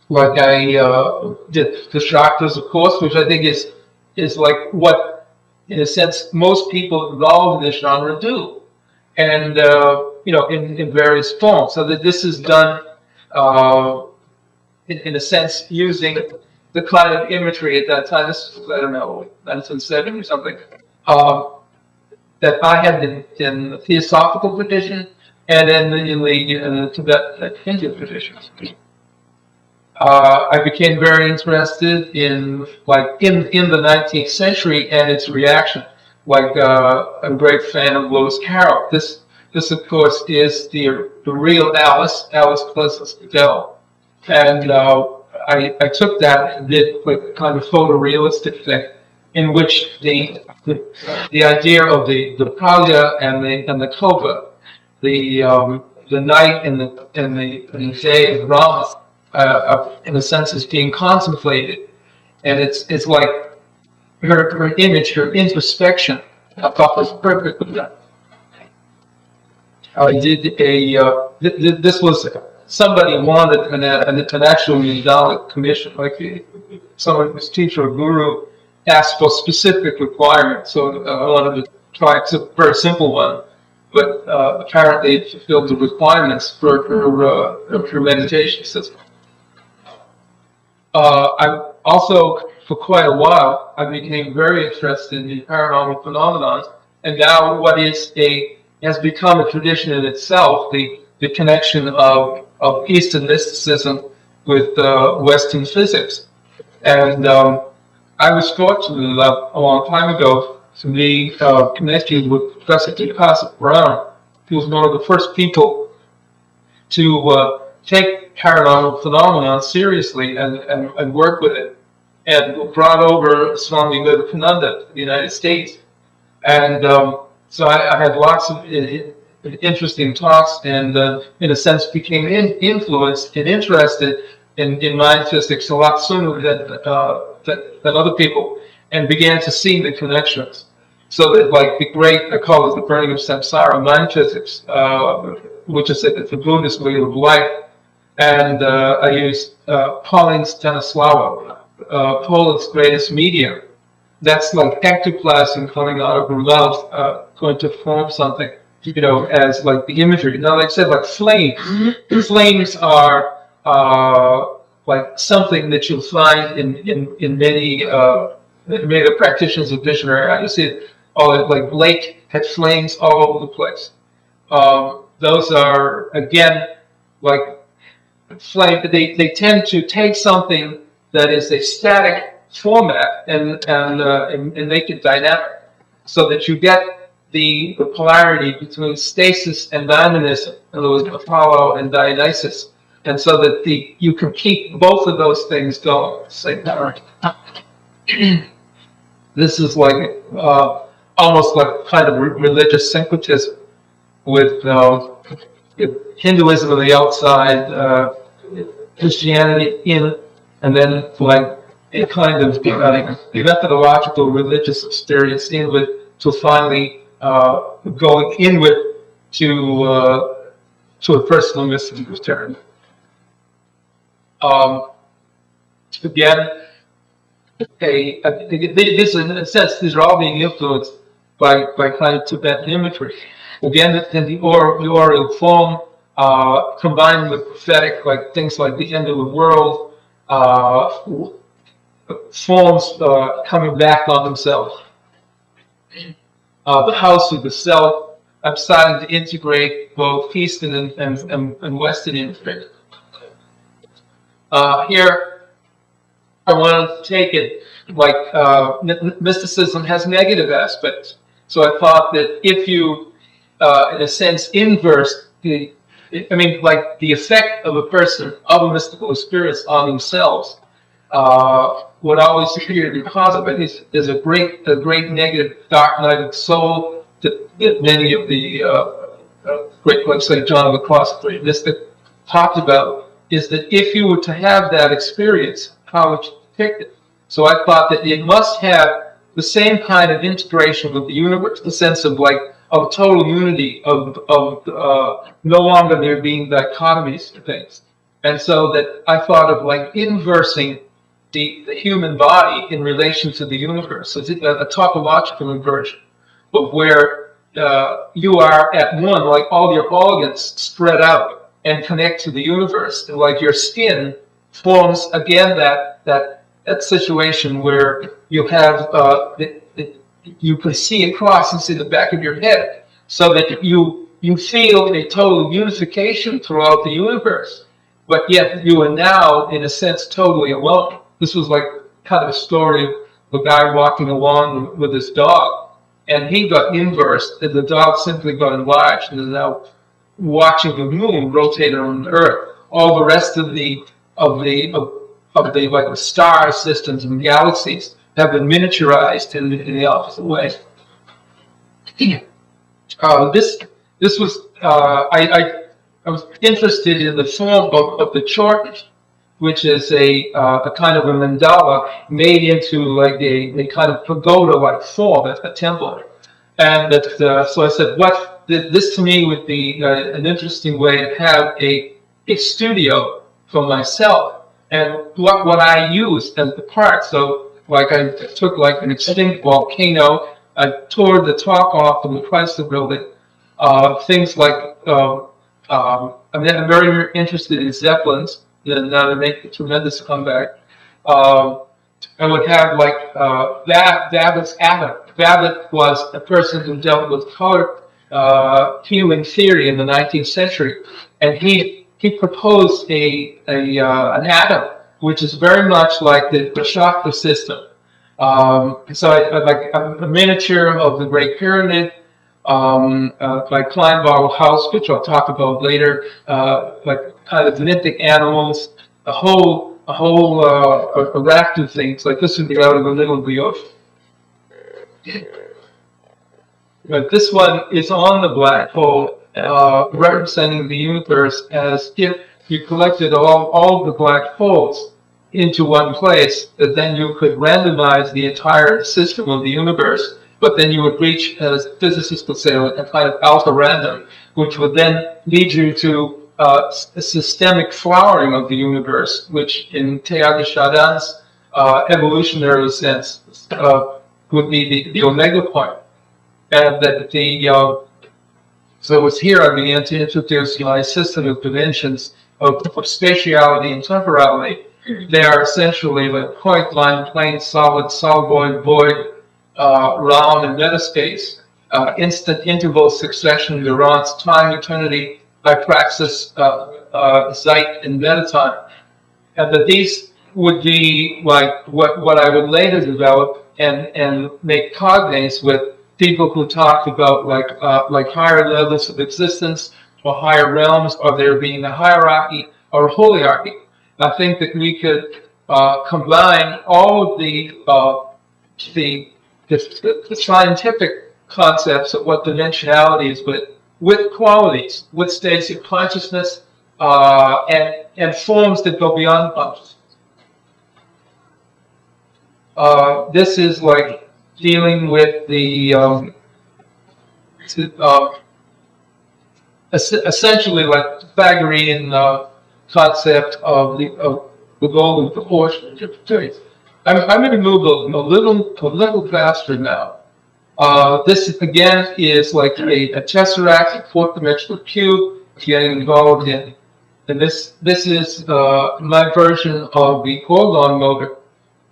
like I did the Shaktas, of course, which I think is like what, in a sense, most people involved in this genre do, and in various forms. So that this is done in a sense using the kind of imagery at that time. This was, I don't know, 1970 or something. Uh, that I had in the Theosophical tradition and in the Tibet Hindu traditions. I became very interested in in the 19th century and its reaction. I'm a great fan of Lewis Carroll. This of course is the real Alice Pleasance Adele, and I took that and did like a kind of photorealistic thing, in which the idea of the pralya and the kova, the night and the day of Rama, in a sense, is being contemplated, and it's like her image, her introspection. I thought was perfect. I did this was somebody wanted an actual Nidala commission, like someone whose teacher or guru asked for specific requirements. So I wanted to try a very simple one, but apparently it fulfilled the requirements for her meditation system. I also, for quite a while, I became very interested in paranormal phenomena, and now what has become a tradition in itself, the connection of Eastern mysticism with Western physics. And I was fortunate a long time ago to be connected with Professor Deepak Brown, who was one of the first people to take paranormal phenomena seriously and work with it, and brought over Swami Vivekananda to the United States. And so I had lots of interesting talks, and in a sense became influenced and interested in mind physics a lot sooner than other people, and began to see the connections. So that, like, I call it the burning of samsara, mind physics, which is the Buddhist way of life. And I used Pauline Stanislawa, Poland's greatest medium. That's like ectoplasm coming out of her mouth, going to form something, as like the imagery. Now, like I said, like flames are like something that you'll find in many of the practitioners of visionary. I see it all, like Blake had flames all over the place. Those are, again, like flame. They tend to take something that is a static format and make it dynamic, so that you get the polarity between stasis and dynamism, in other words, Apollo and Dionysus, and so that you can keep both of those things going at the same time. This is like almost like kind of religious syncretism with Hinduism on the outside, Christianity in, and then like a kind of methodological religious experience inward, to finally going inward to a personal mystical return. Again, this, in a sense, these are all being influenced by kind of Tibetan imagery. Again, in the oral form, combined with prophetic, like things like the end of the world, forms coming back on themselves. The house of the self. I'm starting to integrate both Eastern and Western imagery. Here, I want to take it like mysticism has negative aspects. So I thought that if you, in a sense, inverse the effect of a person, of a mystical experience on themselves, would always appear to be positive. There's a great negative dark night of the soul that many of the great books like John of the Cross, great mystic, talked about, is that if you were to have that experience, how would you depict it? So I thought that it must have the same kind of integration with the universe, the sense of total unity, of no longer there being dichotomies to things, And so that I thought of like inversing the human body in relation to the universe. So it's a topological inversion of where you are at one, like all your organs spread out and connect to the universe. And like your skin forms again that situation where you have you can see across and see the back of your head, so that you feel a total unification throughout the universe, but yet you are now in a sense totally alone. This was like kind of a story of a guy walking along with his dog, and he got inversed, and the dog simply got enlarged and is now watching the moon rotate around the Earth. All the rest of the like the star systems and galaxies have been miniaturized in the opposite way. This was I was interested in the form of the chort, which is a kind of a mandala made into like a kind of pagoda-like form, a temple. And that so I said, this to me would be an interesting way to have a studio for myself, and what I use as the part. So like I took like an extinct volcano, I tore the top off from the Chrysler Building. Things like I'm very interested in Zeppelins, and now they make a tremendous comeback. I would have like Babbitt's atom. Babbitt was a person who dealt with color healing theory in the 19th century, and he proposed an atom which is very much like the chakra system. So I like a miniature of the Great Pyramid, like Kleinbauer House, which I'll talk about later, like kind of mythic animals, a raft of things. Like this would be out of the middle of the ocean. But this one is on the black hole, representing the universe as if you collected all the black holes into one place, that then you could randomize the entire system of the universe, but then you would reach, as physicists would say, a kind of alpha random, which would then lead you to a systemic flowering of the universe, which in Teilhard de Chardin's evolutionary sense would be the omega point. And that so it was here I began to introduce my system of dimensions of spatiality and temporality. They are essentially like point, line, plane, solid, solenoid, void, round, and metaspace, instant, interval, succession, neurons, time, eternity, hypraxis, zeit, and metatime. And that these would be like what I would later develop and make cognates with people who talked about like higher levels of existence or higher realms, or there being a hierarchy or a holyarchy. I think that we could combine all of the scientific concepts of what dimensionality is, but with qualities, with states of consciousness, and forms that go beyond consciousness. This is like dealing with the essentially like Pythagorean concept of the golden proportion. I'm going to move a little faster now. This again is like a tesseract, a fourth-dimensional cube, getting involved in. And this is my version of the Orgone motor,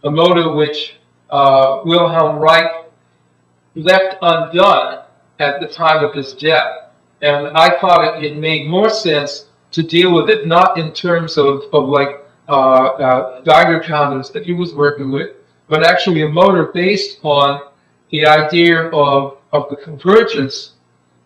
a motor which Wilhelm Reich left undone at the time of his death. And I thought it made more sense to deal with it not in terms of like Geiger counters that he was working with, but actually a motor based on the idea of the convergence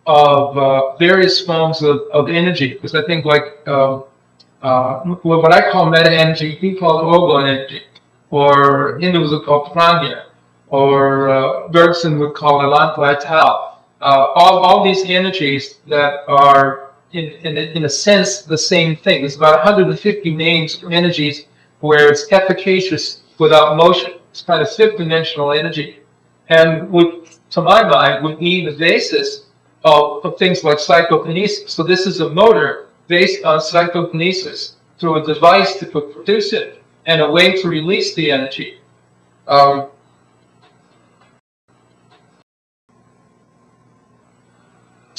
of various forms of energy. Because I think like what I call meta energy, he called Orgone energy, or Hindus would call prana, or Bergson would call elan vital. All these energies that are in a sense the same thing. There's about 150 names for energies where it's efficacious without motion. It's kind of fifth-dimensional energy, and to my mind, would be the basis of things like psychokinesis. So this is a motor based on psychokinesis, through a device to produce it and a way to release the energy.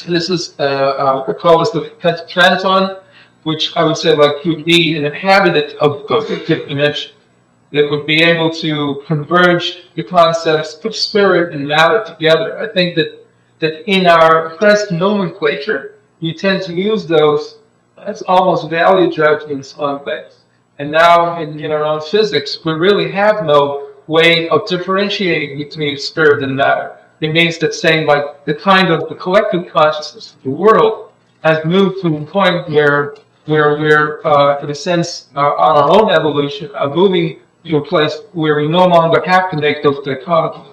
This is we call this the Pentaton, which I would say like would be an inhabitant of the fifth dimension that would be able to converge the concepts of spirit and matter together. I think that in our present nomenclature, you tend to use those as almost value judgments on things. And now in our own physics, we really have no way of differentiating between spirit and matter. It means that saying like the collective consciousness of the world has moved to a point where we're in a sense on our own evolution are moving to a place where we no longer have to make those dichotomies.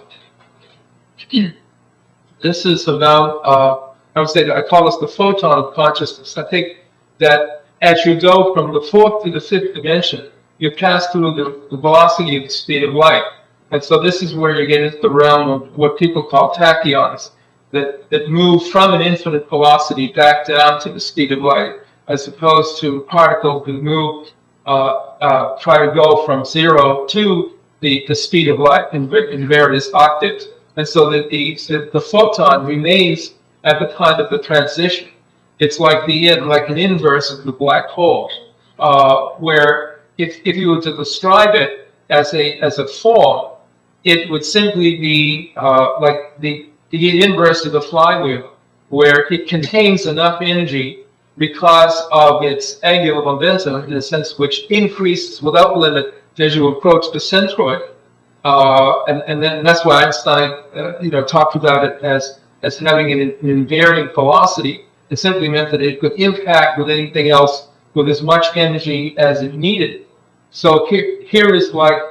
This is about I would say that I call this the photon of consciousness. I think that as you go from the fourth to the fifth dimension, you pass through the velocity of the speed of light. And so this is where you get into the realm of what people call tachyons, that move from an infinite velocity back down to the speed of light, as opposed to particles that move, try to go from 0 to the speed of light in various octaves. And so that the photon remains at the time of the transition. It's like an inverse of the black hole, where if you were to describe it as a form, it would simply be like the inverse of the flywheel, where it contains enough energy because of its angular momentum, in a sense, which increases without limit as you approach the centroid. And then that's why Einstein, talked about it as having an invariant velocity. It simply meant that it could impact with anything else with as much energy as it needed. So here is like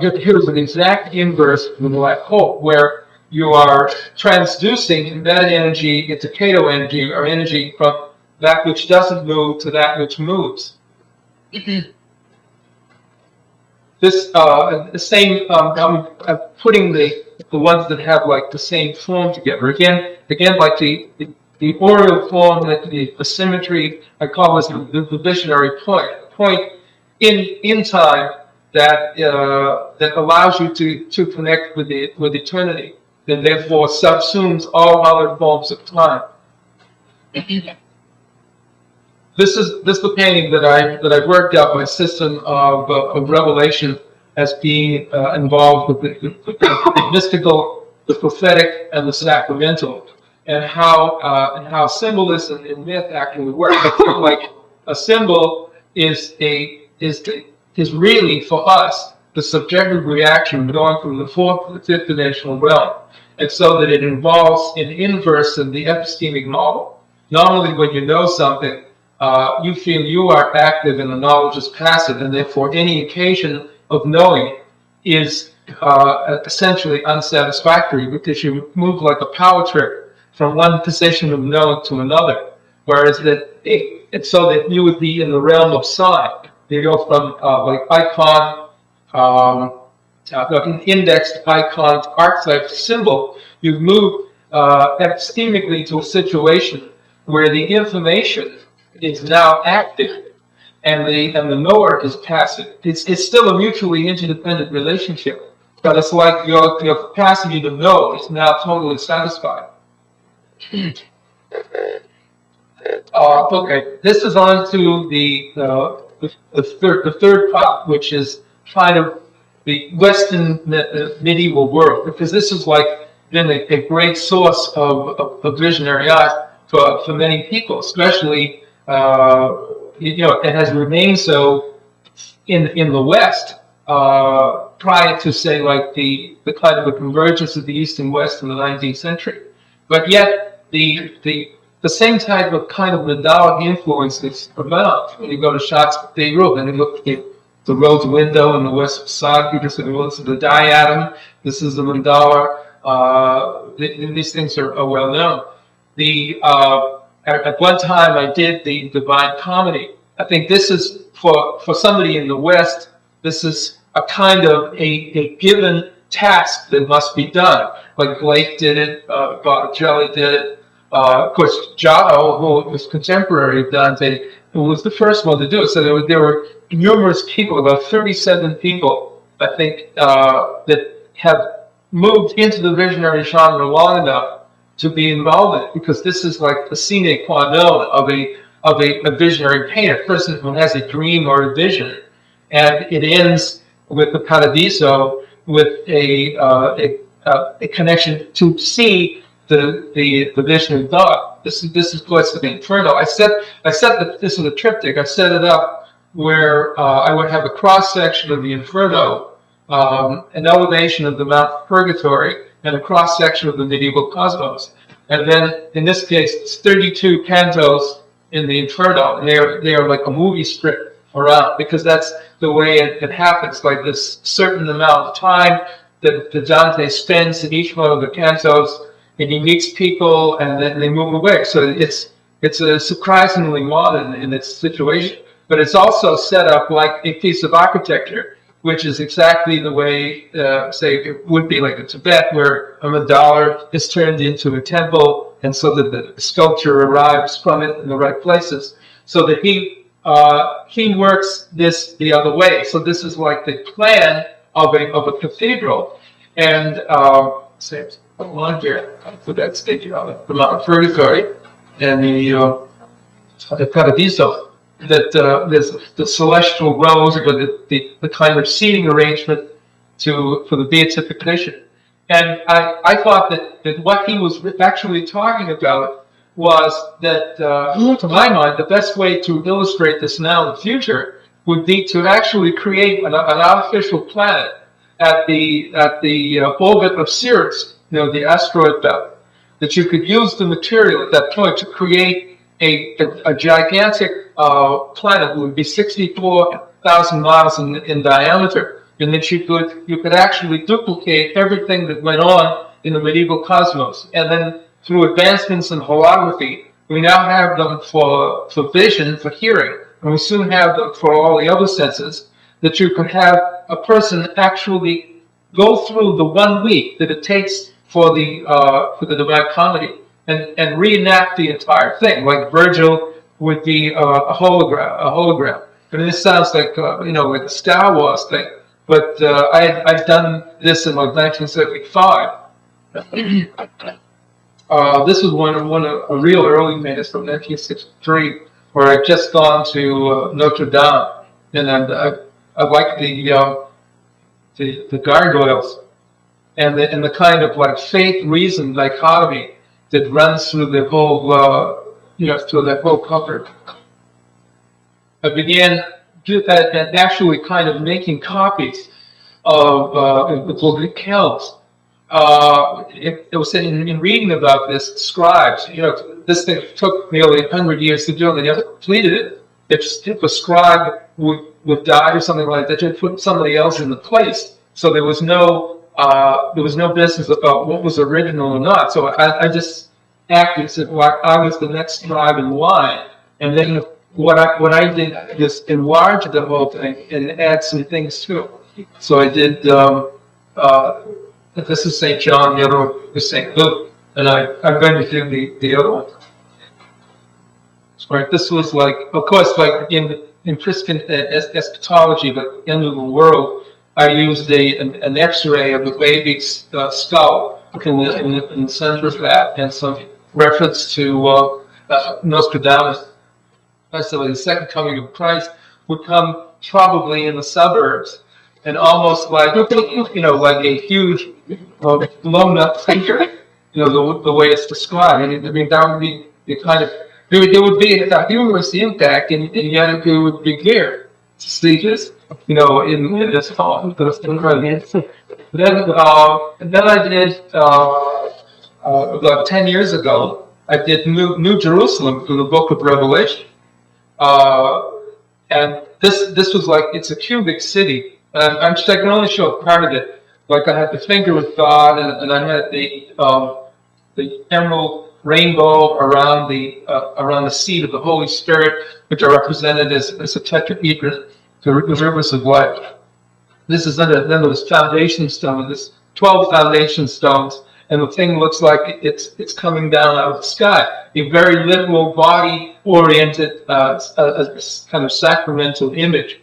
here's an exact inverse of the black hole, where you are transducing that energy into Kato energy, or energy from that which doesn't move to that which moves. This the same. I'm putting the ones that have like the same form together. Again, like the Oriel form, the symmetry. I call this the visionary point in time that allows you to connect with eternity, and therefore subsumes all other forms of time. This is the painting that I worked out my system of revelation as being involved with the mystical, the prophetic, and the sacramental, and how symbolism and myth actually work. I feel like a symbol is really for us the subjective reaction going from the fourth to the fifth dimensional realm, and so that it involves an inverse of the epistemic model. Normally, when you know something, you feel you are active and the knowledge is passive, and therefore any occasion of knowing is essentially unsatisfactory, because you move like a power trip from one position of knowing to another. Whereas it's so that you would be in the realm of sign. You go from like icon, an indexed icon, archetype, symbol. You've moved epistemically to a situation where the information is now active, and the knower is passive. It's still a mutually interdependent relationship, but it's like your capacity to know is now totally satisfied. Okay, this is on to the third part, which is kind of the Western medieval world, because this has like been a great source of visionary art for many people, especially. It has remained so in the West prior to, say, like the kind of a convergence of the East and West in the 19th century. But yet the same type of kind of Mandalic influence is prevalent when you go to Shotts Cathedral, and you look at the Rhodes window in the west facade. You just look at the diadem. This is the mandala. These things are well known. At one time, I did the Divine Comedy. I think this is for somebody in the West. This is a kind of a given task that must be done. Like Blake did it, Botticelli did it. Of course, Giotto, who was contemporary of Dante, who was the first one to do it. So there were numerous people, about 37 people, I think, that have moved into the visionary genre long enough to be involved in it, because this is like the sine qua non of a visionary painter, a person who has a dream or a vision, and it ends with the Paradiso, with a connection to see the vision of God. This is what's the Inferno. I said that this is a triptych. I set it up where I would have a cross section of the Inferno, an elevation of the Mount Purgatory, and a cross section of the medieval cosmos. And then in this case, it's 32 cantos in the Inferno, and they are like a movie strip around, because that's the way it happens. Like this certain amount of time that Dante spends in each one of the cantos, and he meets people, and then they move away. So it's a surprisingly modern in its situation, but it's also set up like a piece of architecture, which is exactly the way, say, it would be like in Tibet, where a mandala is turned into a temple, and so that the sculpture arrives from it in the right places. So that he works this the other way. So this is like the plan of a cathedral, and say along here for that stage, the Mount Purgatory and the Paradiso. That there's the celestial rows, or the kind of seating arrangement for the beatification. And I thought that what he was actually talking about was that, to my mind, the best way to illustrate this now in the future would be to actually create an artificial planet at the orbit of Sirius, the asteroid belt, that you could use the material at that point to create a gigantic planet that would be 64,000 miles in diameter, and that you could actually duplicate everything that went on in the medieval cosmos. And then through advancements in holography, we now have them for vision, for hearing, and we soon have them for all the other senses, that you could have a person actually go through the 1 week that it takes for the Divine Comedy and reenact the entire thing, like Virgil would be a hologram. And this sounds like like a Star Wars thing, but I'd done this in like 1975. This was one of a real early manus from 1963, where I'd just gone to Notre Dame, and I liked the gargoyles and the kind of like faith reason dichotomy that runs through the whole through that whole cover. I began actually kind of making copies of the Gothic Kells. It was in reading about this, scribes, this thing took nearly 100 years to do, and they never completed it. If a scribe would die or something like that, you'd put somebody else in the place. So there was no business about what was original or not. So I just acted as if I was the next scribe in line, and then what I did is enlarge the whole thing and add some things to it. So I did. This is St. John, the other one is St. Luke, and I'm going to do the other one. Right. This was like, of course, like in Christian eschatology, the end of the world, I used an X-ray of the baby's skull in the center of that, and some reference to Nostradamus. So the second coming of Christ would come probably in the suburbs, and almost like like a huge blown up figure, the way it's described. And I mean, that would be the kind of there would be a humorous impact, and yet it would be clear to see this, in this thought. Then I did about 10 years ago. I did New Jerusalem through the Book of Revelation, and this was like, it's a cubic city. I can only show a part of it. Like I had the finger of God, and I had the emerald rainbow around the seat of the Holy Spirit, which are represented as a tetrahedron, the rivers of life. This is under this foundation stone. This 12 foundation stones, and the thing looks like it's coming down out of the sky. A very literal, body-oriented, kind of sacramental image.